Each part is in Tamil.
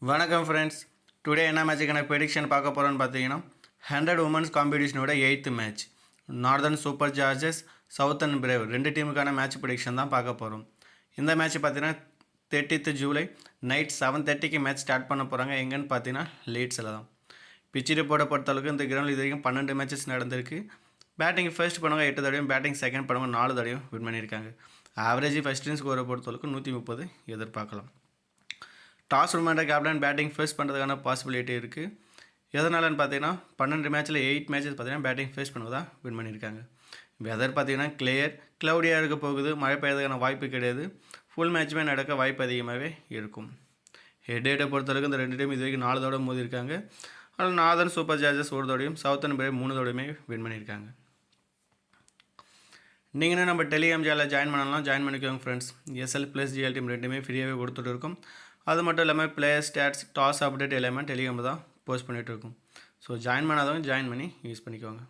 வணக்கம் ஃப்ரெண்ட்ஸ். டுடே என்ன மேட்சுக்கான ப்ரெடிக்ஷன் பார்க்க போகிறோன்னு பார்த்தீங்கன்னா 100 உமன்ஸ் காம்படிஷனோட 8th match Northern Super Chargers Southern Brave ரெண்டு டீமுக்கான மேட்ச் ப்ரெடிக்ஷன் தான் பார்க்க போகிறோம். இந்த மேட்ச் பார்த்தீங்கன்னா 30th ஜூலை நைட் 7:30க்கு மேட்ச் ஸ்டார்ட் பண்ண போகிறாங்க. எங்கன்னு பார்த்தீங்கன்னா லீட்ஸில் தான். பிச்சு ரிப்போர்ட்டை பொறுத்தளவுக்கு இந்த கிரவுண்டில் இது வரைக்கும் 12 மேட்சஸ் நடந்திருக்கு. பேட்டிங் ஃபர்ஸ்ட் பண்ணுவாங்க 8 தடவையும், பேட்டிங் செகண்ட் பண்ணுவாங்க 4 தடவையும் வின் பண்ணியிருக்காங்க. ஆவரேஜ் ஃபர்ஸ்ட் இன் ஸ்கோரை பொறுத்தளவுக்கு 130 எதிர்பார்க்கலாம். டாஸ் வின் கேப்டன் பேட்டிங் ஃபேஸ் பண்ணுறதுக்கான பாசிபிலிட்டி இருக்குது. எதனாலன்னு பார்த்தீங்கன்னா 12 மேட்ச்சில் 8 மேட்சஸ் பார்த்தீங்கன்னா பேட்டிங் ஃபேஸ் பண்ணுவதா வின் பண்ணியிருக்காங்க. வெதர் பார்த்தீங்கன்னா க்ளவுடியாக இருக்க போகுது. மழை பெய்யறதுக்கான வாய்ப்பு கிடையாது. ஃபுல் மேட்சுமே நடக்க வாய்ப்பு அதிகமாகவே இருக்கும். ஹெட்டை பொறுத்தளவுக்கு இந்த ரெண்டு டீம் இது வரைக்கும் 4 தடவை மோதிருக்காங்க. அதில் நார்தர்ன் சூப்பர் ஜார்ஜஸ் ஒரு தடவையும், சவுத்தர்ன் பிரேவ் 3 தடவையுமே வின் பண்ணியிருக்காங்க. நீங்களும் நம்ம டெலிகிராம் சேனலில் ஜாயின் பண்ணலாம். ஜாயின் பண்ணிக்கோங்க friends. SL plus GL team ரெண்டுமே ஃப்ரீயாகவே கொடுத்துட்டு இருக்கோம். அது மட்டும் இல்லாமல் பிளேயர் ஸ்டாட்ஸ், டாஸ் அப்டேட் எல்லாமே டெலிகிராமில் தான் போஸ்ட் பண்ணிகிட்ருக்கோம். ஸோ ஜாயின் பண்ணாதவங்க ஜாயின் பண்ணி யூஸ் பண்ணிக்கோங்க.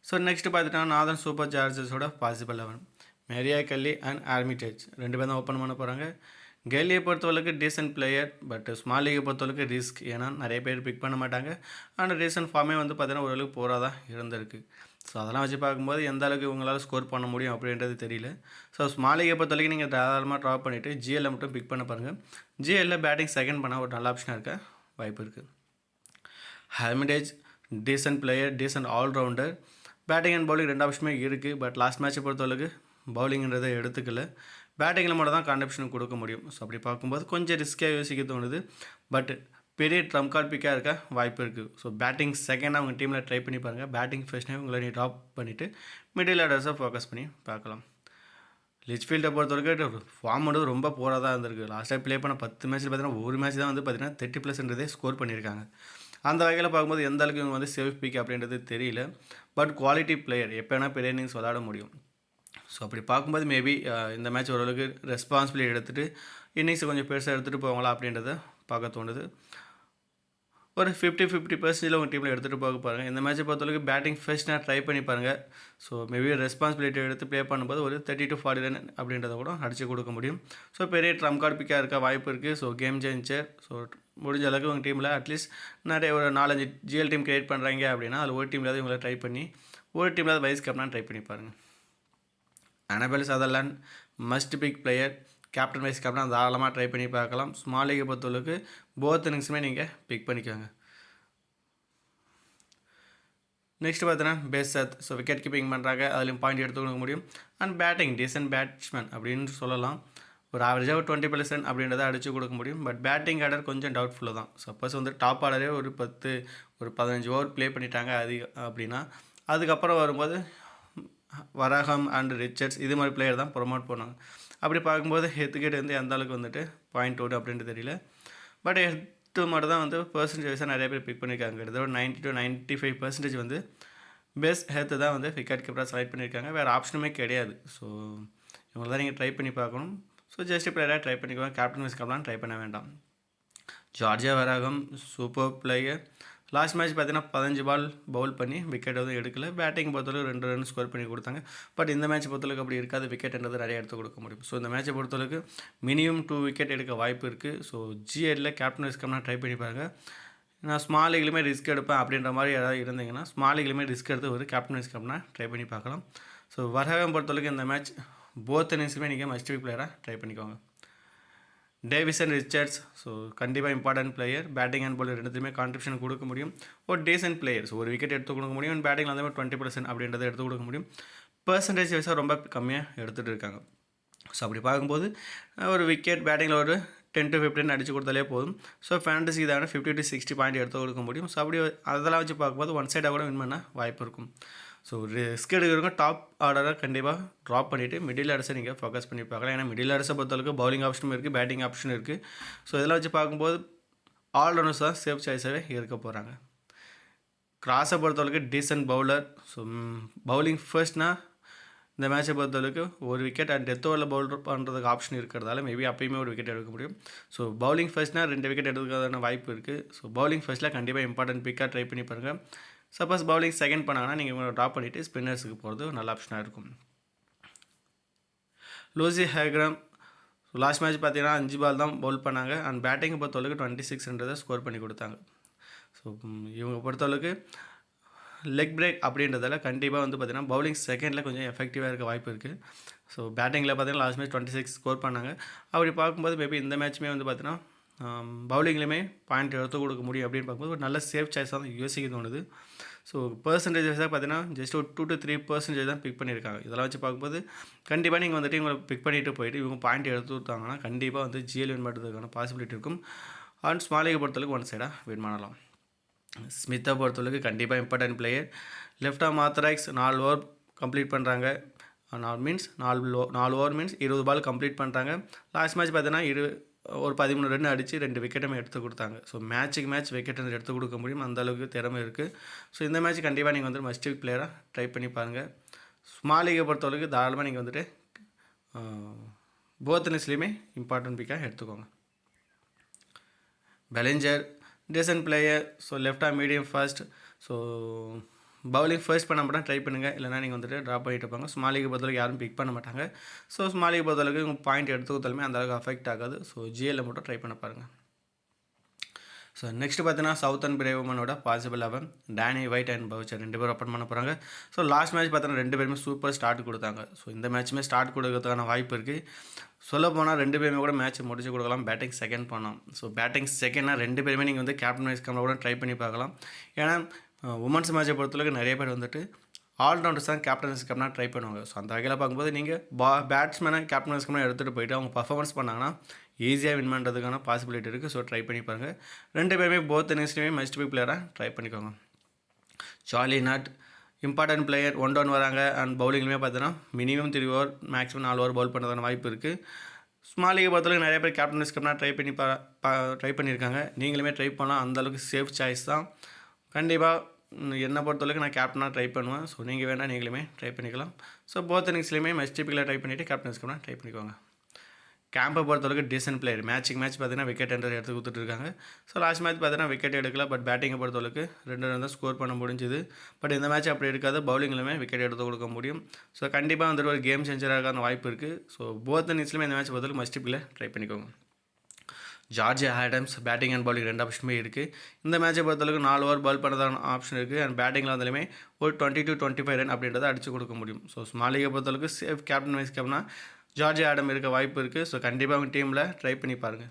ஸோ நெக்ஸ்ட்டு பார்த்துட்டோம்னா நார்தர்ன் சூப்பர் ஜார்ஜஸோட possible 11 Maria Kelly and Armitage ரெண்டு பேர் தான் ஓப்பன் பண்ண போகிறாங்க. கெல்லியை பொறுத்தவரைக்கு டீசன்ட் பிளேயர், பட் ஸ்மால் லீகை பொறுத்தவரைக்கு ரிஸ்க். ஏன்னா நிறைய பேர் பிக் பண்ண மாட்டாங்க. அண்ட் ரீசன்ட் ஃபார்மே வந்து பார்த்தீங்கன்னா ஓரளவுக்கு போராதான் இருந்திருக்கு. ஸோ அதெல்லாம் வச்சு பார்க்கும்போது எந்த அளவுக்கு இவங்களால் ஸ்கோர் பண்ண முடியும் அப்படின்றது தெரியல. ஸோ ஸ்மால் லீகை பொறுத்த வரைக்கும் நீங்கள் தாராளமாக ட்ராப் பண்ணிவிட்டு ஜிஎல்ல மட்டும் பிக் பண்ண பாருங்கள். ஜிஎல்ல பேட்டிங் செகண்ட் பண்ண ஒரு நல்ல ஆப்ஷனாக இருக்க வாய்ப்பு இருக்குது. Armitage decent player, decent allrounder. Batting and bowling ரெண்டு ஆப்ஷனுமே இருக்குது. பட் லாஸ்ட் மேட்சை பொறுத்தளவுக்கு பவுலிங்கிறதை எடுத்துக்கல. பேட்டிங்கில் மட்டும் தான் கான்ட்ரிபியூஷன் கொடுக்க முடியும். ஸோ அப்படி பார்க்கும்போது கொஞ்சம் ரிஸ்க்காக யோசிக்க தோணுது. பட் பெரிய ட்ரம் கார்ட் பிக்காக இருக்க வாய்ப்பு இருக்குது. ஸோ பேட்டிங் செகண்டாக உங்கள் டீமில் ட்ரை பண்ணி பாருங்கள். பேட்டிங் ஃபர்ஸ்ட்னே உங்களை நீ ட்ராப் பண்ணிவிட்டு மிடில் ஆர்டர்ஸை ஃபோக்கஸ் பண்ணி பார்க்கலாம். லிச்ஃபீல்டை பொறுத்தவரைக்கும் ஃபார்ம் வந்து ரொம்ப போராக தான் இருந்திருக்கு. லாஸ்ட்டாக ப்ளே பண்ண 10 மேட்ச்சில் பார்த்தீங்கன்னா ஒரு மேட்ச் தான் வந்து பார்த்தீங்கன்னா 30+ன்றதே ஸ்கோர் பண்ணியிருக்காங்க. அந்த வகையில் பார்க்கும்போது எந்த அளவுக்கு இவங்க வந்து சேஃப் பிக் அப்படின்றது தெரியல. பட் குவாலிட்டி பிளேயர், எப்போ வேணால் பெரிய இன்னிங்ஸ் விளாட முடியும். ஸோ அப்படி பார்க்கும்போது மேபி இந்த மேட்ச் ஓரளவுக்கு ரெஸ்பான்சிபிலிட்டி எடுத்துகிட்டு இன்னிங்ஸை கொஞ்சம் பெருசாக எடுத்துகிட்டு போவாங்களா அப்படின்றத பார்க்க தோணுது. ஒரு 50% உங்கள் டீமில் எடுத்துகிட்டு போக பாருங்கள். இந்த மேட்சை பொறுத்தளவுக்கு பேட்டிங் ஃபர்ஸ்ட்னா ட்ரை பண்ணி பாருங்கள். ஸோ மேபி ரெஸ்பான்சிபிலிட்டி எடுத்து ப்ளே பண்ணும்போது ஒரு 30 to 40 ரன் அப்படின்றத கூட அடித்து கொடுக்க முடியும். ஸோ பெரிய ட்ரம் கார்டு பிக்காக இருக்க வாய்ப்பு இருக்குது. So game changer. ஸோ முடிஞ்ச அளவுக்கு உங்கள் டீமில் அட்லீஸ்ட் நிறைய ஒரு 4-5 ஜிஎல் டீம் கிரியேட் பண்ணுறாங்க அப்படின்னா அதில் ஒரு டீம்லாவது இவங்களை ட்ரை பண்ணி, ஒரு டீம்லாவது வைஸ் கேப்டனாக ட்ரை பண்ணி பாருங்கள். Annabel Sutherland must big player, captain vice captain தாராளமாக ட்ரை பண்ணி பார்க்கலாம். ஸ்மால் லீகை பொறுத்தளவுக்கு போத் இன்னிங்ஸுமே நீங்கள் பிக் பண்ணிக்கோங்க. நெக்ஸ்ட் பார்த்தீங்கன்னா பேசத். ஸோ விக்கெட் கீப்பிங் பண்ணுறாங்க, அதுலேயும் பாயிண்ட் எடுத்து கொடுக்க முடியும். அண்ட் பேட்டிங் டீசன்ட் பேட்ஸ்மேன் அப்படின்னு சொல்லலாம். ஒரு ஆவரேஜாக ஒரு 20% ரன் அப்படின்றத அடித்து கொடுக்க முடியும். பட் பேட்டிங் ஆர்டர் கொஞ்சம் டவுட்ஃபுல்லாக தான். சப்போஸ் வந்து டாப் ஆர்டரே ஒரு 15 ஓவர் ப்ளே பண்ணிட்டாங்க அப்படின்னா அதுக்கப்புறம் வரும்போது வராகம் அண்ட் ரிச்சர்ட்ஸ் இது மாதிரி பிளேயர் தான் ப்ரொமோட் பண்ணுவாங்க. அப்படி பார்க்கும்போது ஹெத்துக்கிட்ட வந்து எந்த அளவுக்கு வந்துட்டு பாயிண்ட் ஓடு அப்படின்ட்டு தெரியல. பட் ஹெத்து மட்டும் தான் வந்து பர்சன்டேஜாக நிறைய பேர் பிக் பண்ணியிருக்காங்க. கிட்டத்தட்ட 90 to 95% வந்து பெஸ்ட் ஹெத்து தான் வந்து விக்கெட் கீப்பராக செலக்ட் பண்ணியிருக்காங்க. வேறு ஆப்ஷனுமே கிடையாது. ஸோ இவங்களை தான் நீங்கள் ட்ரை பண்ணி பார்க்கணும். ஸோ ஜஸ்ட் பிளேயராக ட்ரை பண்ணிக்கோங்க. கேப்டன் வைஸ் கேப்டன் ட்ரை பண்ண வேண்டாம். ஜார்ஜியா வராகம் சூப்பர் பிளேயர். லாஸ்ட் மேட்ச் பார்த்தீங்கன்னா 15 பால் பவுல் பண்ணி விக்கெட் வந்து எடுக்கல. பேட்டிங் பொறுத்தளவுக்கு 2 ரன் ஸ்கோர் பண்ணி கொடுத்தாங்க. பட் இந்த மேட்ச் பொறுத்தளவுக்கு அப்படி இருக்காது. விக்கெட்ன்றது நிறைய எடுத்து கொடுக்க முடியும். ஸோ இந்த மேட்சை பொறுத்தளவுக்கு மினிமம் 2 விக்கெட் எடுக்க வாய்ப்பு இருக்குது. ஸோ ஜிஎல்ல கேப்டன் வைஸ் கேப்டனாக ட்ரை பண்ணி பாருங்கள். நான் ஸ்மால் லீக்லையுமே ரிஸ்க் எடுப்பேன் அப்படின்ற மாதிரி யாராவது இருந்தீங்கன்னா ஸ்மால் லீக்லையுமே ரிஸ்க் எடுத்து ஒரு கேப்டன் வைஸ் கேப்டனாக ட்ரை பண்ணி பார்க்கலாம். ஸோ வராகம் பொறுத்தளவுக்கு இந்த மேட்ச் போத் இன்னிங்ஸுமே நீங்கள் மஸ்ட் பிக் பிளேயராக ட்ரை பண்ணிக்கோங்க. Davison Richards. ஸோ கண்டிப்பாக important player. Batting and bowling ரெண்டுத்துமே கான்ட்ரிபியூஷன் கொடுக்க முடியும். ஒரு டீசன்ட் பிளேயர். ஸோ ஒரு விக்கெட் எடுத்து கொடுக்க முடியும். அண்ட் பேட்டிங்கில் வந்து 20% அப்படின்றத எடுத்து கொடுக்க முடியும். பர்சன்டேஜ் வைஸாக ரொம்ப கம்மியாக எடுத்துகிட்டு இருக்காங்க. ஸோ அப்படி பார்க்கும்போது ஒரு விக்கெட் பேட்டிங்கில் ஒரு 10 to 15 அடித்து கொடுத்தாலே போதும். ஸோ ஃபேண்டசி இதான 50 to 60 பாயிண்ட் எடுத்து கொடுக்க முடியும். ஸோ அப்படி அதெல்லாம் வச்சு பார்க்கும்போது ஒன் சைடாக கூட வின் பண்ண வாய்ப்பு இருக்கும். ஸோ ரிஸ்க் எடுக்கிறவங்க டாப் ஆர்டராக கண்டிப்பாக ட்ராப் பண்ணிவிட்டு மிடில் ஆர்டர்ஸை நீங்கள் ஃபோக்கஸ் பண்ணி பார்க்கலாம். ஏன்னா மிடில் ஆர்டர்ஸை பொறுத்தளவுக்கு பவுலிங் ஆப்ஷனும் இருக்குது, பேட்டிங் ஆப்ஷனும் இருக்குது. ஸோ இதெல்லாம் வச்சு பார்க்கும்போது ஆல்ரவுண்டர்ஸ் தான் சேஃப் சாய்ஸாகவே இருக்க போகிறாங்க. கிராஸை பொறுத்தளவுக்கு டீசன்ட் பவுலர். ஸோ பவுலிங் ஃபர்ஸ்ட்னால் இந்த மேட்சை பொறுத்தளவுக்கு ஒரு விக்கெட் அண்ட் டெத் ஓவரில் பவுல் பண்ணுறதுக்கு ஆப்ஷன் இருக்கிறதால மேபி அப்பயுமே ஒரு விக்கெட் எடுக்க முடியும். ஸோ பவுலிங் ஃபர்ஸ்ட்னால் 2 விக்கெட் எடுக்கிறதான வாய்ப்பு இருக்குது. ஸோ பவுலிங் ஃபர்ஸ்ட்டில் கண்டிப்பாக இம்பார்ட்டன்ட் பிக்காக ட்ரை பண்ணி பாருங்கள். சப்போஸ் பவுலிங் செகண்ட் பண்ணாங்கன்னா நீங்கள் இவங்களை ட்ராப் பண்ணிவிட்டு ஸ்பின்னர்ஸுக்கு போகிறது நல்ல ஆப்ஷனாக இருக்கும். லூசி ஹேக்ரம் லாஸ்ட் மேட்ச் பார்த்தீங்கன்னா 5 பால் தான் பவுல் பண்ணாங்க. அண்ட் பேட்டிங்கை பொறுத்தளவுக்கு 26 ரன் ஸ்கோர் பண்ணி கொடுத்தாங்க. ஸோ இவங்க பொறுத்தளவுக்கு லெக் பிரேக் அப்படின்றதால கண்டிப்பாக வந்து பார்த்திங்கன்னா பவுலிங் செகண்டில் கொஞ்சம் எஃபெக்டிவாக இருக்க வாய்ப்பு இருக்குது. ஸோ பேட்டிங்கில் பார்த்தீங்கன்னா லாஸ்ட் மேட்ச் 26 ஸ்கோர் பண்ணாங்க. அப்படி பார்க்கும்போது மேபி இந்த மேட்ச்சுமே வந்து பார்த்தீங்கன்னா பவுலிங்லேயுமே பாயிண்ட் எடுத்து கொடுக்க முடியும் அப்படின்னு பார்க்கும்போது ஒரு நல்ல சேஃப் சாய்ஸாக தான் யோசிக்க தோணுது. ஸோ பர்சன்டேஜ் வைஸாக பார்த்தீங்கன்னா ஜஸ்ட் ஒரு 2 to 3% தான் பிக் பண்ணியிருக்காங்க. இதெல்லாம் வச்சு பார்க்கும்போது கண்டிப்பாக நீங்கள் வந்துட்டு இவங்களை பிக் பண்ணிட்டு போயிட்டு இவங்க பாயிண்ட் எடுத்து கொடுத்தாங்கன்னா கண்டிப்பாக வந்து ஜிஎல் வின் பண்ணுறதுக்கான பாசிபிலிட்டி இருக்கும். அண்ட் ஸ்மாலிகை பொறுத்தளவுக்கு ஒன் சைடாக வின் பண்ணலாம். ஸ்மித்தை பொறுத்தளவுக்கு கண்டிப்பாக important player. Left arm ஆர்த்தராக்ஸ் 4 over complete பண்ணுறாங்க. 4 ஓவர் மீன்ஸ் 20 பால் கம்ப்ளீட் பண்ணுறாங்க. லாஸ்ட் மேட்ச் பார்த்தீங்கன்னா ஒரு 13 ரன் அடித்து 2 விக்கெட்டுமே எடுத்து கொடுத்தாங்க. ஸோ மேட்ச்சுக்கு மேட்ச் விக்கெட் எடுத்து கொடுக்க முடியும், அந்தளவுக்கு திறமை இருக்குது. ஸோ இந்த மேட்ச் கண்டிப்பாக நீங்கள் வந்து மஸ்ட் பிளேயராக ட்ரை பண்ணி பாருங்கள். ஸ்மாலிகை பொறுத்தளவுக்கு தாராளமாக நீங்கள் வந்துட்டு போத் இன்னிங்ஸ்லேயுமே இம்பார்ட்டன்ட் பிக்காக எடுத்துக்கோங்க. Bellinger decent player. So left arm medium fast. So bowling first பண்ண மட்டும் ட்ரை பண்ணுங்கள், இல்லைனா நீங்கள் வந்துட்டு ட்ராப் பண்ணிட்டு இருப்பாங்க. ஸ்மாலிகை பொறுத்தளவுக்கு யாரும் பிக் பண்ண மாட்டாங்க. ஸோ ஸ்மாலிகை பொறுத்தளவுக்கு உங்கள் பாயிண்ட் எடுத்து கொடுத்தாலுமே அந்தளவுக்கு அஃபெக்ட் ஆகாது. ஸோ ஜிஎல்ல மட்டும் ட்ரை பண்ண பாருங்கள். ஸோ நெக்ஸ்ட் பார்த்தீங்கன்னா சவுத்தன் பிரேவமனோட possible 11 Danni Wyatt and Bouchier 2 பேரும் ஓப்பன் பண்ண போகிறாங்க. ஸோ லாஸ்ட் மேட்ச் பார்த்தீங்கன்னா 2 பேருமே சூப்பர் ஸ்டார்ட் கொடுத்தாங்க. ஸோ இந்த மேட்ச்சுமே ஸ்டார்ட் கொடுக்கறதுக்கான வாய்ப்பு இருக்குது. சொல்ல போனால் 2 பேருமே கூட மேட்ச் முடிச்சு கொடுக்கலாம். பேட்டிங் செகண்ட் பண்ணலாம். ஸோ பேட்டிங் செகண்ட்னா 2 பேருமே நீங்கள் வந்து கேப்டன் வைஸ் கேமரா கூட ட்ரை பண்ணி பார்க்கலாம். ஏன்னா உமன்ஸ் மேட்சை பொறுத்தளவுக்கு நிறைய பேர் வந்துட்டு ஆல்ரவுண்டர்ஸ் தான் கேப்டன் வைஸ் கேப்டனாக ட்ரை பண்ணுவாங்க. ஸோ அந்த வகையில் பார்க்கும்போது நீங்கள் பேட்ஸ்மேனை கேப்டன் வைஸ் கேப்டனாக எடுத்துகிட்டு போயிட்டு அவங்க பர்ஃபார்மன்ஸ் பண்ணாங்கன்னா ஈஸியாக வின் பண்ணுறதுக்கான பாசிபிலிட்டி இருக்குது. ஸோ ட்ரை பண்ணி பாருங்கள். 2 பேருமே போத் இன்னிங்ஸ்லையுமே மஸ்ட் பி பிளேயராக ட்ரை பண்ணிக்கோங்க. Charlie not important player 1 down வராங்க. அண்ட் பவுலிங்லேயுமே பார்த்தீங்கன்னா minimum 3 over maximum 4 over Pavul பண்ணுறதுக்கான வாய்ப்பு இருக்குது. ஸ்மாலிகை பொறுத்தளவுக்கு நிறைய பேர் கேப்டன் வைஸ் கேப்டனாக ட்ரை பண்ணியிருக்காங்க. நீங்களுமே ட்ரை பண்ணலாம், அந்தளவுக்கு சேஃப் சாய்ஸ் தான். கண்டிப்பாக என்னை பொறுத்தளவுக்கு நான் கேப்டனாக ட்ரை பண்ணுவேன். ஸோ நீங்கள் வேணால் நீங்களுமே ட்ரை பண்ணிக்கலாம். ஸோ போத் இன்னிங்ஸ்லையுமே மஸ்ட் பிக்கில் ட்ரை பண்ணிவிட்டு கேப்டன் வைஸ் கேப்டனாக ட்ரை பண்ணிக்கோங்க. கேம்பை பொறுத்தளவுக்கு டீசன்ட் பிளேயர். மேட்ச்சுக்கு மேட்ச் பார்த்தீங்கன்னா விக்கெட் எடுத்து கொடுத்துட்ருக்காங்க. ஸோ லாஸ்ட் மேட்ச் பார்த்தீங்கன்னா விக்கெட் எடுக்கல. பட் பேட்டிங்கை பொறுத்தளவுக்கு 2 ரன் தான் ஸ்கோர் பண்ண முடிஞ்சுது. பட் இந்த மேட்ச் அப்படி இருக்காது, பவுலிங்லையுமே விக்கெட் எடுத்து கொடுக்க முடியும். ஸோ கண்டிப்பாக வந்துட்டு ஒரு கேம் சேஞ்சராக வாய்ப்பு இருக்குது. ஸோ போத் இன்னிங்ஸ்லையுமே இந்த மேட்ச் பொறுத்தளவுக்கு மஸ்ட் பிக்கில் ட்ரை பண்ணிக்கோங்க. George Adams batting and bowling 2 ஆப்ஷனுமே இருக்குது. இந்த மேட்சை பொறுத்தளவுக்கு 4 ஓவர் பால் பண்ணுறதான ஆப்ஷன் இருக்குது. அண்ட் பேட்டிங்கில் வந்தாலுமே ஒரு 20 to 25 ரன் அப்படின்றத அடிச்சு கொடுக்க முடியும். ஸோ ஸ்மாலிகை பொறுத்தளவுக்கு சேஃப் கேப்டன் வைஸ் கேப்டனா ஜார்ஜ் ஆடம் இருக்க வாய்ப்பு இருக்குது. ஸோ கண்டிப்பாக உங்கள் டீமில் ட்ரை பண்ணி பாருங்கள்.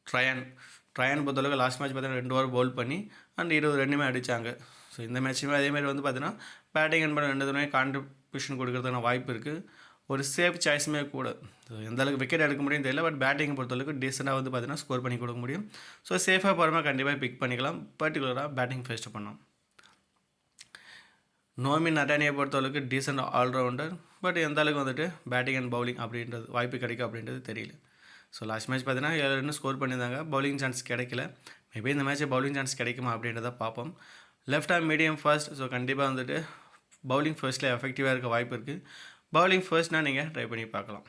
ட்ரையன் பொறுத்தளவுக்கு லாஸ்ட் மேட்ச் பார்த்தீங்கன்னா 2 ஓவர் பவுல் பண்ணி அண்ட் 20 ரன்னுமே அடித்தாங்க. ஸோ இந்த மேட்ச்சுமே அதேமாதிரி வந்து பார்த்தீங்கன்னா பேட்டிங் அண்ட் பண்ண 2 கான்ட்ரிபியூஷன் கொடுக்கறதுக்கான வாய்ப்பு இருக்குது. ஒரு சேஃப் சாய்ஸுமே கூட. ஸோ எந்தளவுக்கு விக்கெட் எடுக்க முடியும் தெரியல. பட் பேட்டிங் பொறுத்தளவுக்கு டீசெண்டாக வந்து பார்த்தீங்கன்னா ஸ்கோர் பண்ணி கொடுக்க முடியும். ஸோ சேஃபாக போகிறமா கண்டிப்பாக பிக் பண்ணிக்கலாம். பர்டிகுலராக பேட்டிங் ஃபர்ஸ்ட் பண்ணலாம். நோமி நட்டானியை பொறுத்தளவுக்கு டீசெண்ட் ஆல்ரவுண்டர். பட் எந்த அளவுக்கு வந்துட்டு பேட்டிங் அண்ட் பவுலிங் அப்படின்றது வாய்ப்பு கிடைக்கும் அப்படின்றது தெரியல. ஸோ லாஸ்ட் மேட்ச் பார்த்தீங்கன்னா 7 ரன் ஸ்கோர் பண்ணியிருந்தாங்க. பவுலிங் சான்ஸ் கிடைக்கல. மேபி இந்த மேட்ச்சை பவுலிங் சான்ஸ் கிடைக்குமா அப்படின்றத பார்ப்போம். Left arm medium first. So கண்டிப்பாக வந்துட்டு பவுலிங் ஃபர்ஸ்ட்டில் எஃபெக்டிவாக இருக்க வாய்ப்பு இருக்குது. பவுலிங் ஃபர்ஸ்ட்னால் நீங்கள் ட்ரை பண்ணி பார்க்கலாம்.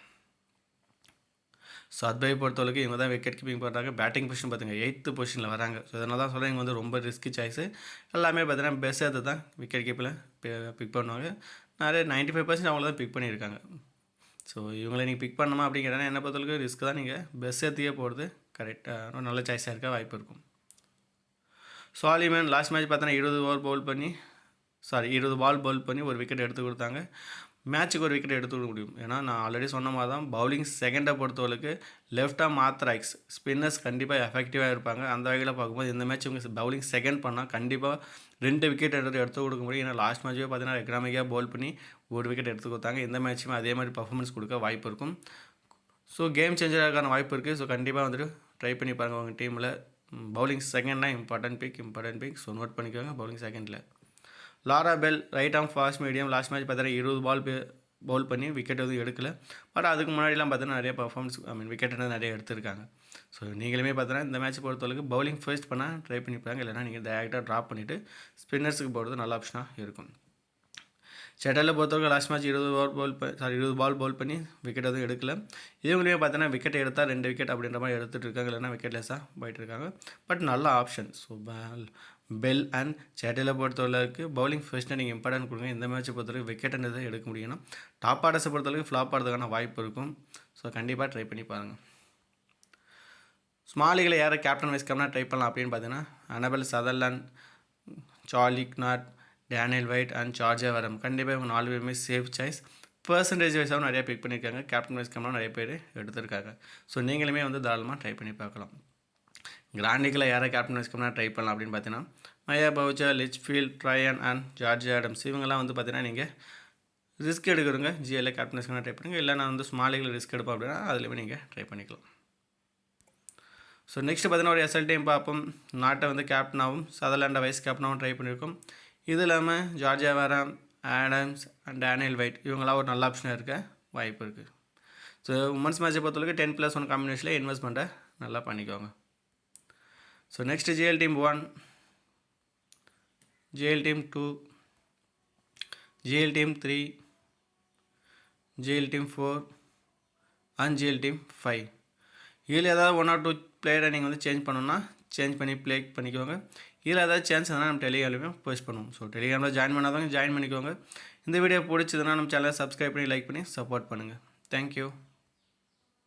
ஸோ அத்பை பொறுத்தளவுக்கு இவங்க தான் விக்கெட் கீப்பிங் பண்ணுறாங்க. பேட்டிங் பொசிஷன் பார்த்துங்க 8th பொசிஷனில் வராங்க. ஸோ இதனால தான் சொல்கிறேன் இவங்க வந்து ரொம்ப ரிஸ்கி சாய்ஸு. எல்லாமே பார்த்தீங்கன்னா பெஸ்ட் தான் விக்கெட் கீப்பில் பிக் பண்ணுவாங்க. நிறைய 95% அவங்கள தான் பிக் பண்ணியிருக்காங்க. ஸோ இவங்களை நீங்கள் பிக் பண்ணணுமா அப்படிங்கிறனா என்ன பொறுத்தளவுக்கு ரிஸ்க் தான். நீங்கள் பெஸ்ட்டே போகிறது கரெக்டாக நல்ல சாய்ஸாக இருக்க வாய்ப்பு இருக்கும். சாலிமன் லாஸ்ட் மேட்ச் பார்த்தோன்னா 20 பால் பவுல் பண்ணி ஒரு விக்கெட் எடுத்து கொடுத்தாங்க. மேட்ச்சுக்கு ஒரு விக்கெட் எடுத்து கொடுக்க முடியும். ஏன்னா நான் ஆல்ரெடி சொன்ன மாதிரி தான் பவுலிங் செகண்டை பொறுத்தவரைக்கு லெஃப்ட் ஆர்ம் ஆர்த்தராக்ஸ் ஸ்பின்னர்ஸ் கண்டிப்பாக எஃபெக்டிவாக இருப்பாங்க. அந்த வகையில் பார்க்கும்போது இந்த மேட்ச் இவங்க பவுலிங் செகண்ட் பண்ணால் கண்டிப்பாக 2 விக்கெட் எடுத்து கொடுக்க முடியும். ஏன்னா லாஸ்ட் மேட்ச்சே பார்த்தீங்கன்னா எக்கனாமிக்காக பவுல் பண்ணி ஒரு விக்கெட் எடுத்து கொடுத்தாங்க. இந்த மேட்ச்சுமே அதே மாதிரி பர்ஃபார்மன்ஸ் கொடுக்க வாய்ப்பு இருக்கும். ஸோ கேம் சேஞ்சரான வாய்ப்பு இருக்குது. ஸோ கண்டிப்பாக வந்துட்டு ட்ரை பண்ணி பாருங்கள் உங்கள் டீமில். பவுலிங் செகண்ட்னா இம்பார்ட்டன்ட் பிக். ஸோ நோட் பண்ணிக்கோங்க. பவுலிங் செகண்டில் Laura Bell right arm fast medium. Last match பார்த்தீங்கன்னா 20 பால் பவுல் பண்ணி விக்கெட் எதுவும் எடுக்கல. பட் அதுக்கு முன்னாடிலாம் பார்த்தீங்கன்னா நிறைய பர்ஃபார்மன்ஸ் விக்கெட் நிறைய எடுத்திருக்காங்க. ஸோ நீங்களுமே பார்த்தீங்கன்னா இந்த மேட்ச் பொறுத்தவரைக்கும் பவுலிங் ஃபர்ஸ்ட் பண்ணால் ட்ரை பண்ணிப்பாங்க. இல்லைனா நீங்கள் டேரெக்டாக ட்ராப் பண்ணிவிட்டு ஸ்பின்னர்ஸுக்கு போகிறது நல்ல ஆப்ஷனாக இருக்கும். செட்டலில் பொறுத்தவரைக்கும் லாஸ்ட் மேட்ச் 20 பால் பவுல் பண்ணி விக்கெட் எதுவும் எடுக்கல. இவங்களையும் பார்த்தீங்கன்னா விக்கெட் எடுத்தால் 2 விக்கெட் அப்படின்ற மாதிரி எடுத்துகிட்டு இருக்காங்க. இல்லைனா விக்கெட் லெஸ்ஸாக போயிட்டு இருக்காங்க. பட் நல்ல ஆப்ஷன். ஸோ பெல் அண்ட் சேட்டையில் பொறுத்தவரைக்கு பவுலிங் ஃபர்ஸ்ட்டு நீங்கள் இம்பார்ட்டன்ட் கொடுங்க. இந்த மேட்ச்சை பொறுத்தவரைக்கும் விக்கெட்டுன்றதை எடுக்க முடியும்னா டாப் ஆர்டர்ஸை பொறுத்தவரைக்கும் ஃப்ளாப் ஆகிறதுக்கான வாய்ப்பு இருக்கும். ஸோ கண்டிப்பாக ட்ரை பண்ணி பாருங்கள். ஸ்மால் லீகில் யாரை கேப்டன் வைஸ் கேப்டனாக ட்ரை பண்ணலாம் அப்படின்னு பார்த்தீங்கன்னா Annabel Sutherland, Charli Knott, Danielle Wyatt and Georgia Wareham. கண்டிப்பாக இவங்க 4 பேருமே சேஃப் சாய்ஸ். பர்சன்டேஜ் வைஸாகவும் நிறையா பிக் பண்ணியிருக்காங்க. கேப்டன் வைஸ் கேப்டனாக நிறைய பேர் எடுத்திருக்காங்க. ஸோ நீங்களுமே வந்து தாராளமாக ட்ரை பண்ணி பார்க்கலாம். கிராண்ட் லீகில் யாரை கேப்டன் வைஸ் கேப்டனாக ட்ரை பண்ணலாம் அப்படின்னு பார்த்தீங்கன்னா மயா பவுச்சா, லிச்ஃபீல்ட், ட்ரையன் அண்ட் ஜார்ஜ் ஆடம்ஸ். இவங்கெல்லாம் வந்து பார்த்தீங்கன்னா நீங்கள் ரிஸ்க் எடுக்கிறவங்க ஜிஎல்ல கேப்டன் வைஸ் கேப்டனாக ட்ரை பண்ணுங்கள். இல்லை நான் வந்து ஸ்மால் லீகில் ரிஸ்க் எடுப்போம் அப்படின்னா அதுலேயுமே நீங்கள் ட்ரை பண்ணிக்கலாம். ஸோ நெக்ஸ்ட் பார்த்தீங்கன்னா ஒரு எஸ்எல் டீம் பார்ப்போம். நாட்டை வந்து கேப்டனாகவும் சதர்லாண்டை வைஸ் கேப்டனாகவும் ட்ரை பண்ணியிருக்கோம். இது இல்லாமல் ஜார்ஜ் வரம், ஆடம்ஸ் அண்ட் டேனியல் வைட் இவங்களாம் ஒரு நல்ல ஆப்ஷனாக இருக்க வாய்ப்பு இருக்குது. ஸோ உமன்ஸ் மேட்சை பொறுத்தவரைக்கும் 10+1 காம்பினேஷனில் இன்வெஸ்ட்மெண்ட்டை நல்லா பண்ணிக்கோங்க. So next GL team 1, GL team 2, GL team 3, GL team 4 and GL team 5. இதில் ஏதாவது 1 or 2 பிளேயரை நீங்கள் வந்து சேஞ்ச் பண்ணணும்னா சேஞ்ச் பண்ணி ப்ளே பண்ணிக்கோங்க. இதில் ஏதாவது சான்ஸ் இருந்தால் நம்ம டெலிகிராம்லையுமே போஸ்ட் பண்ணுவோம். ஸோ டெலிகிராமில் ஜாயின் பண்ணாதவங்க ஜாயின் பண்ணிக்கோங்க. இந்த வீடியோ பிடிச்சதுன்னா நம்ம சேனலை சப்ஸ்கிரைப் பண்ணி லைக் பண்ணி சப்போர்ட் பண்ணுங்கள். தேங்க்யூ.